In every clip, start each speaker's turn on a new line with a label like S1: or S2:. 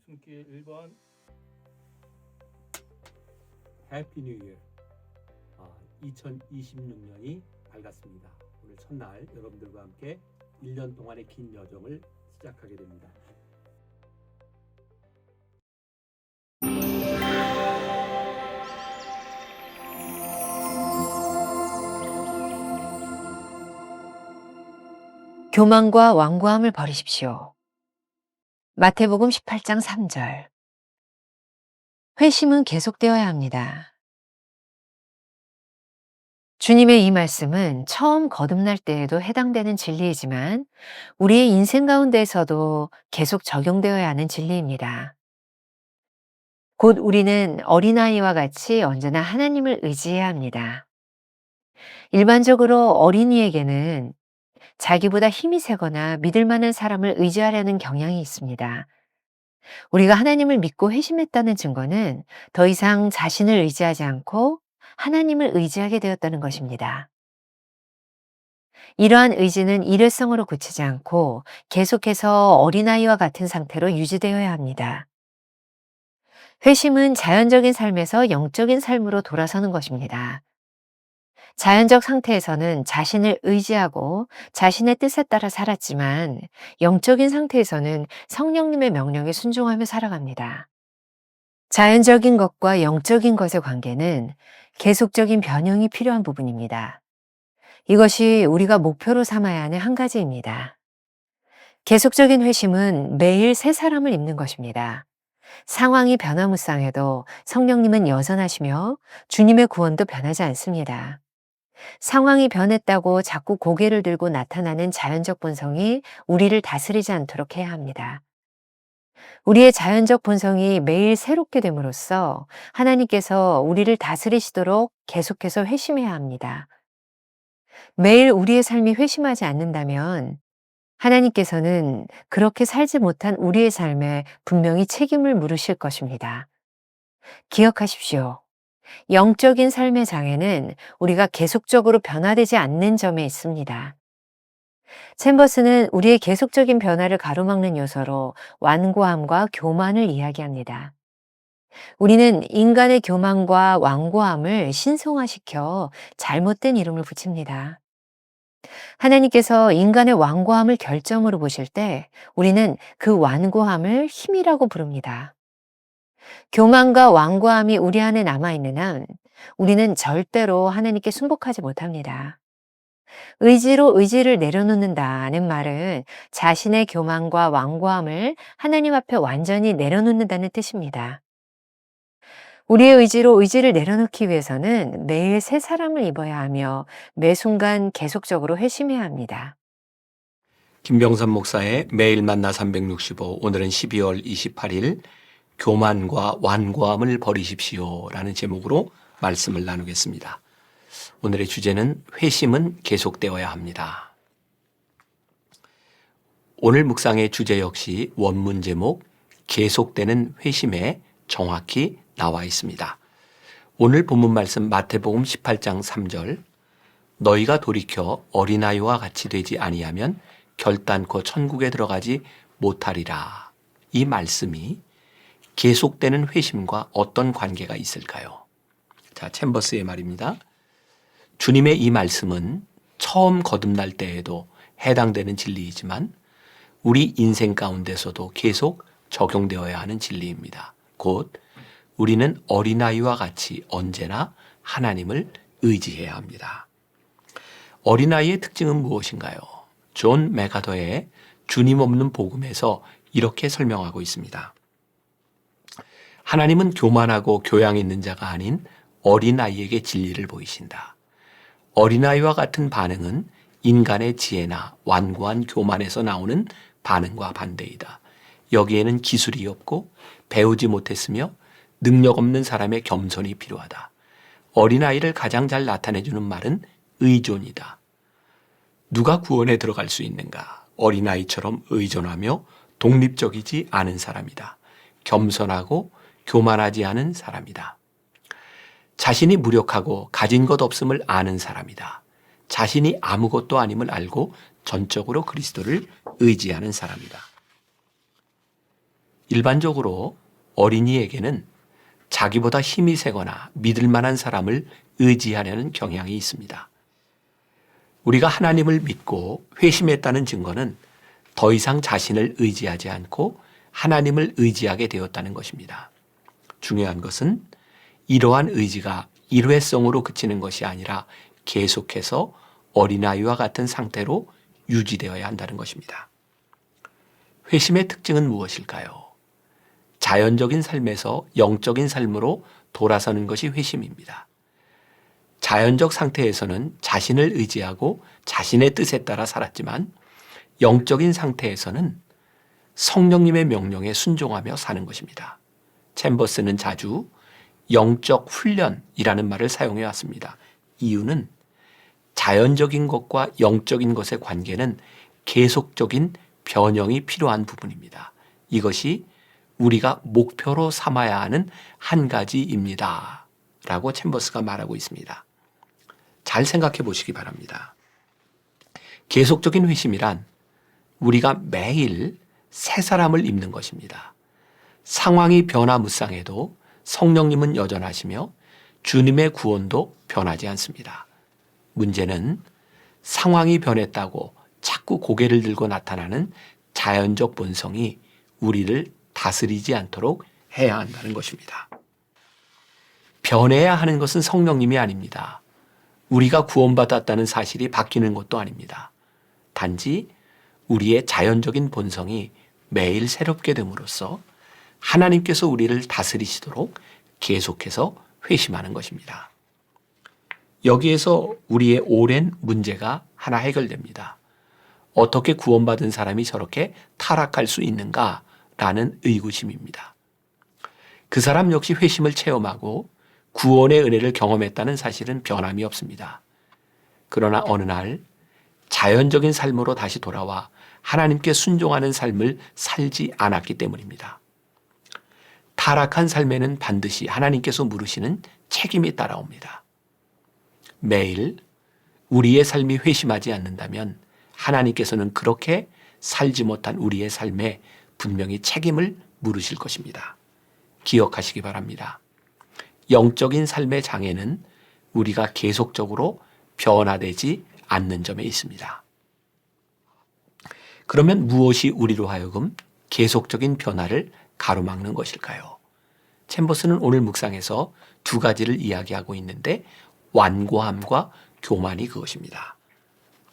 S1: 손길 1번. 해피 뉴 이어. 2026년이 밝았습니다. 오늘 첫날 여러분들과 함께 1년 동안의 긴 여정을 시작하게 됩니다.
S2: 교만과 완고함을 버리십시오. 마태복음 18장 3절. 회심은 계속되어야 합니다. 주님의 이 말씀은 처음 거듭날 때에도 해당되는 진리이지만 우리의 인생 가운데에서도 계속 적용되어야 하는 진리입니다. 곧 우리는 어린아이와 같이 언제나 하나님을 의지해야 합니다. 일반적으로 어린이에게는 자기보다 힘이 세거나 믿을 만한 사람을 의지하려는 경향이 있습니다. 우리가 하나님을 믿고 회심했다는 증거는 더 이상 자신을 의지하지 않고 하나님을 의지하게 되었다는 것입니다. 이러한 의지는 일회성으로 그치지 않고 계속해서 어린아이와 같은 상태로 유지되어야 합니다. 회심은 자연적인 삶에서 영적인 삶으로 돌아서는 것입니다. 자연적 상태에서는 자신을 의지하고 자신의 뜻에 따라 살았지만 영적인 상태에서는 성령님의 명령에 순종하며 살아갑니다. 자연적인 것과 영적인 것의 관계는 계속적인 변형이 필요한 부분입니다. 이것이 우리가 목표로 삼아야 하는 한 가지입니다. 계속적인 회심은 매일 새 사람을 입는 것입니다. 상황이 변화무쌍해도 성령님은 여전하시며 주님의 구원도 변하지 않습니다. 상황이 변했다고 자꾸 고개를 들고 나타나는 자연적 본성이 우리를 다스리지 않도록 해야 합니다. 우리의 자연적 본성이 매일 새롭게 됨으로써 하나님께서 우리를 다스리시도록 계속해서 회심해야 합니다. 매일 우리의 삶이 회심하지 않는다면 하나님께서는 그렇게 살지 못한 우리의 삶에 분명히 책임을 물으실 것입니다. 기억하십시오. 영적인 삶의 장애는 우리가 계속적으로 변화되지 않는 점에 있습니다. 챔버스는 우리의 계속적인 변화를 가로막는 요소로 완고함과 교만을 이야기합니다. 우리는 인간의 교만과 완고함을 신성화시켜 잘못된 이름을 붙입니다. 하나님께서 인간의 완고함을 결점으로 보실 때 우리는 그 완고함을 힘이라고 부릅니다. 교만과 완고함이 우리 안에 남아있는 한 우리는 절대로 하나님께 순복하지 못합니다. 의지로 의지를 내려놓는다는 말은 자신의 교만과 완고함을 하나님 앞에 완전히 내려놓는다는 뜻입니다. 우리의 의지로 의지를 내려놓기 위해서는 매일 새 사람을 입어야 하며 매 순간 계속적으로 회심해야 합니다.
S1: 김병선 목사의 매일 만나 365, 오늘은 12월 28일 교만과 완고함을 버리십시오 라는 제목으로 말씀을 나누겠습니다. 오늘의 주제는 회심은 계속되어야 합니다. 오늘 묵상의 주제 역시 원문 제목 계속되는 회심에 정확히 나와 있습니다. 오늘 본문 말씀 마태복음 18장 3절, 너희가 돌이켜 어린아이와 같이 되지 아니하면 결단코 천국에 들어가지 못하리라. 이 말씀이 계속되는 회심과 어떤 관계가 있을까요? 자, 챔버스의 말입니다. 주님의 이 말씀은 처음 거듭날 때에도 해당되는 진리이지만 우리 인생 가운데서도 계속 적용되어야 하는 진리입니다. 곧 우리는 어린아이와 같이 언제나 하나님을 의지해야 합니다. 어린아이의 특징은 무엇인가요? 존 맥가더의 주님 없는 복음에서 이렇게 설명하고 있습니다. 하나님은 교만하고 교양 있는 자가 아닌 어린아이에게 진리를 보이신다. 어린아이와 같은 반응은 인간의 지혜나 완고한 교만에서 나오는 반응과 반대이다. 여기에는 기술이 없고 배우지 못했으며 능력 없는 사람의 겸손이 필요하다. 어린아이를 가장 잘 나타내주는 말은 의존이다. 누가 구원에 들어갈 수 있는가? 어린아이처럼 의존하며 독립적이지 않은 사람이다. 겸손하고 교만하지 않은 사람이다. 자신이 무력하고 가진 것 없음을 아는 사람이다. 자신이 아무것도 아님을 알고 전적으로 그리스도를 의지하는 사람이다. 일반적으로 어린이에게는 자기보다 힘이 세거나 믿을 만한 사람을 의지하려는 경향이 있습니다. 우리가 하나님을 믿고 회심했다는 증거는 더 이상 자신을 의지하지 않고 하나님을 의지하게 되었다는 것입니다. 중요한 것은 이러한 의지가 일회성으로 그치는 것이 아니라 계속해서 어린아이와 같은 상태로 유지되어야 한다는 것입니다. 회심의 특징은 무엇일까요? 자연적인 삶에서 영적인 삶으로 돌아서는 것이 회심입니다. 자연적 상태에서는 자신을 의지하고 자신의 뜻에 따라 살았지만 영적인 상태에서는 성령님의 명령에 순종하며 사는 것입니다. 챔버스는 자주 영적 훈련이라는 말을 사용해 왔습니다. 이유는 자연적인 것과 영적인 것의 관계는 계속적인 변형이 필요한 부분입니다. 이것이 우리가 목표로 삼아야 하는 한 가지입니다. 라고 챔버스가 말하고 있습니다. 잘 생각해 보시기 바랍니다. 계속적인 회심이란 우리가 매일 새 사람을 입는 것입니다. 상황이 변화무쌍해도 성령님은 여전하시며 주님의 구원도 변하지 않습니다. 문제는 상황이 변했다고 자꾸 고개를 들고 나타나는 자연적 본성이 우리를 다스리지 않도록 해야 한다는 것입니다. 변해야 하는 것은 성령님이 아닙니다. 우리가 구원받았다는 사실이 바뀌는 것도 아닙니다. 단지 우리의 자연적인 본성이 매일 새롭게 됨으로써 하나님께서 우리를 다스리시도록 계속해서 회심하는 것입니다. 여기에서 우리의 오랜 문제가 하나 해결됩니다. 어떻게 구원받은 사람이 저렇게 타락할 수 있는가라는 의구심입니다. 그 사람 역시 회심을 체험하고 구원의 은혜를 경험했다는 사실은 변함이 없습니다. 그러나 어느 날 자연적인 삶으로 다시 돌아와 하나님께 순종하는 삶을 살지 않았기 때문입니다. 타락한 삶에는 반드시 하나님께서 물으시는 책임이 따라옵니다. 매일 우리의 삶이 회심하지 않는다면 하나님께서는 그렇게 살지 못한 우리의 삶에 분명히 책임을 물으실 것입니다. 기억하시기 바랍니다. 영적인 삶의 장애는 우리가 계속적으로 변화되지 않는 점에 있습니다. 그러면 무엇이 우리로 하여금 계속적인 변화를 가로막는 것일까요? 챔버스는 오늘 묵상에서 두 가지를 이야기하고 있는데 완고함과 교만이 그것입니다.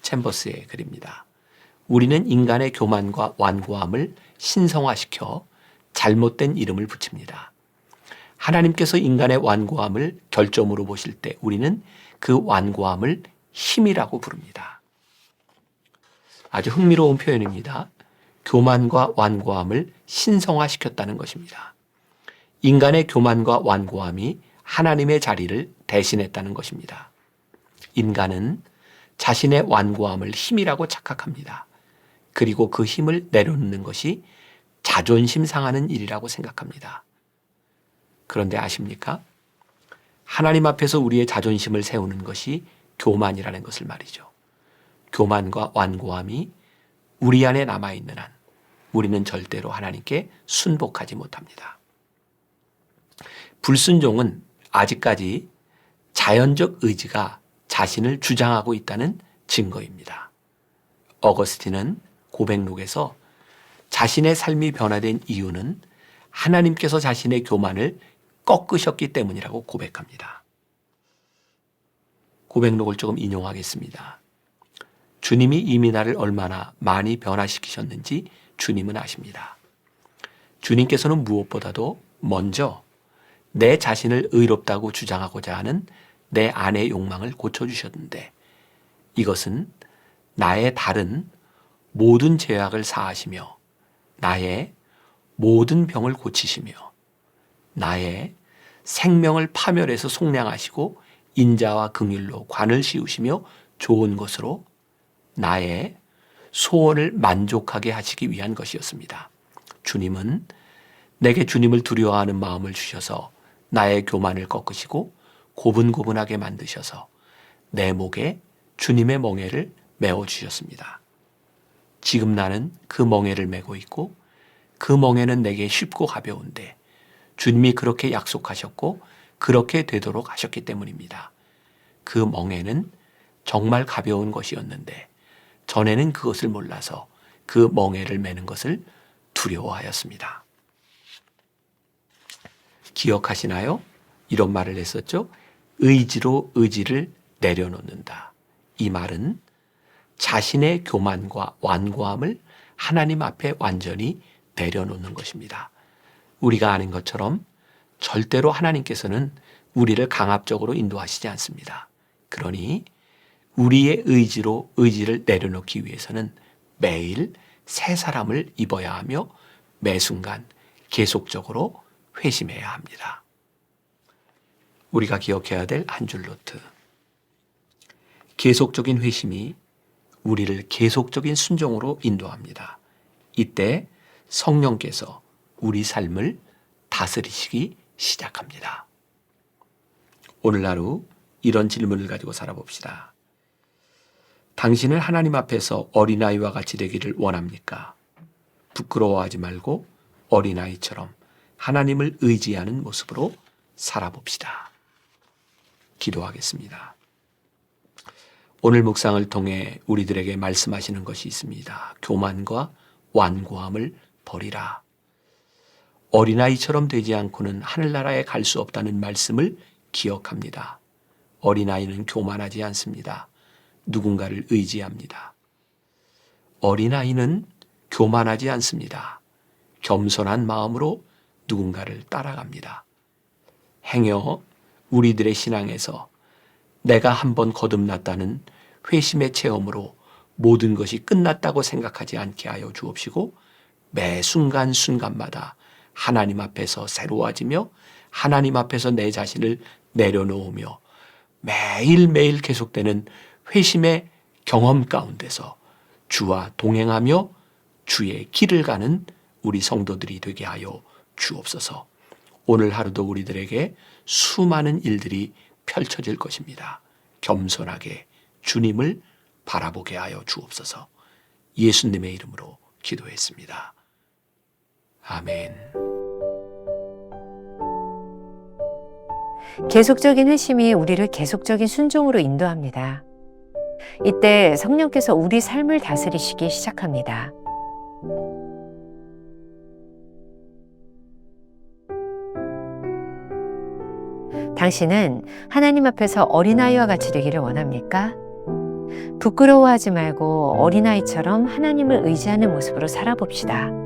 S1: 챔버스의 글입니다. 우리는 인간의 교만과 완고함을 신성화시켜 잘못된 이름을 붙입니다. 하나님께서 인간의 완고함을 결점으로 보실 때 우리는 그 완고함을 힘이라고 부릅니다. 아주 흥미로운 표현입니다. 교만과 완고함을 신성화시켰다는 것입니다. 인간의 교만과 완고함이 하나님의 자리를 대신했다는 것입니다. 인간은 자신의 완고함을 힘이라고 착각합니다. 그리고 그 힘을 내려놓는 것이 자존심 상하는 일이라고 생각합니다. 그런데 아십니까? 하나님 앞에서 우리의 자존심을 세우는 것이 교만이라는 것을 말이죠. 교만과 완고함이 우리 안에 남아있는 한 우리는 절대로 하나님께 순복하지 못합니다. 불순종은 아직까지 자연적 의지가 자신을 주장하고 있다는 증거입니다. 어거스틴은 고백록에서 자신의 삶이 변화된 이유는 하나님께서 자신의 교만을 꺾으셨기 때문이라고 고백합니다. 고백록을 조금 인용하겠습니다. 주님이 이미 나를 얼마나 많이 변화시키셨는지 주님은 아십니다. 주님께서는 무엇보다도 먼저 내 자신을 의롭다고 주장하고자 하는 내 안의 욕망을 고쳐주셨는데 이것은 나의 다른 모든 죄악을 사하시며 나의 모든 병을 고치시며 나의 생명을 파멸해서 속량하시고 인자와 긍휼로 관을 씌우시며 좋은 것으로 나의 소원을 만족하게 하시기 위한 것이었습니다. 주님은 내게 주님을 두려워하는 마음을 주셔서 나의 교만을 꺾으시고 고분고분하게 만드셔서 내 목에 주님의 멍에를 메어 주셨습니다. 지금 나는 그 멍에를 메고 있고 그 멍에는 내게 쉽고 가벼운데 주님이 그렇게 약속하셨고 그렇게 되도록 하셨기 때문입니다. 그 멍에는 정말 가벼운 것이었는데 전에는 그것을 몰라서 그 멍에를 매는 것을 두려워하였습니다. 기억하시나요? 이런 말을 했었죠. 의지로 의지를 내려놓는다. 이 말은 자신의 교만과 완고함을 하나님 앞에 완전히 내려놓는 것입니다. 우리가 아는 것처럼 절대로 하나님께서는 우리를 강압적으로 인도하시지 않습니다. 그러니 우리의 의지로 의지를 내려놓기 위해서는 매일 새 사람을 입어야 하며 매 순간 계속적으로 회심해야 합니다. 우리가 기억해야 될 한 줄 노트. 계속적인 회심이 우리를 계속적인 순종으로 인도합니다. 이때 성령께서 우리 삶을 다스리시기 시작합니다. 오늘 하루 이런 질문을 가지고 살아봅시다. 당신은 하나님 앞에서 어린아이와 같이 되기를 원합니까? 부끄러워하지 말고 어린아이처럼 하나님을 의지하는 모습으로 살아봅시다. 기도하겠습니다. 오늘 묵상을 통해 우리들에게 말씀하시는 것이 있습니다. 교만과 완고함을 버리라. 어린아이처럼 되지 않고는 하늘나라에 갈 수 없다는 말씀을 기억합니다. 어린아이는 교만하지 않습니다. 누군가를 의지합니다. 어린아이는 교만하지 않습니다. 겸손한 마음으로 누군가를 따라갑니다. 행여 우리들의 신앙에서 내가 한번 거듭났다는 회심의 체험으로 모든 것이 끝났다고 생각하지 않게 하여 주옵시고 매 순간순간마다 하나님 앞에서 새로워지며 하나님 앞에서 내 자신을 내려놓으며 매일매일 계속되는 회심의 경험 가운데서 주와 동행하며 주의 길을 가는 우리 성도들이 되게 하여 주옵소서. 오늘 하루도 우리들에게 수많은 일들이 펼쳐질 것입니다. 겸손하게 주님을 바라보게 하여 주옵소서. 예수님의 이름으로 기도했습니다. 아멘.
S2: 계속적인 회심이 우리를 계속적인 순종으로 인도합니다. 이때 성령께서 우리 삶을 다스리시기 시작합니다. 당신은 하나님 앞에서 어린아이와 같이 되기를 원합니까? 부끄러워하지 말고 어린아이처럼 하나님을 의지하는 모습으로 살아봅시다.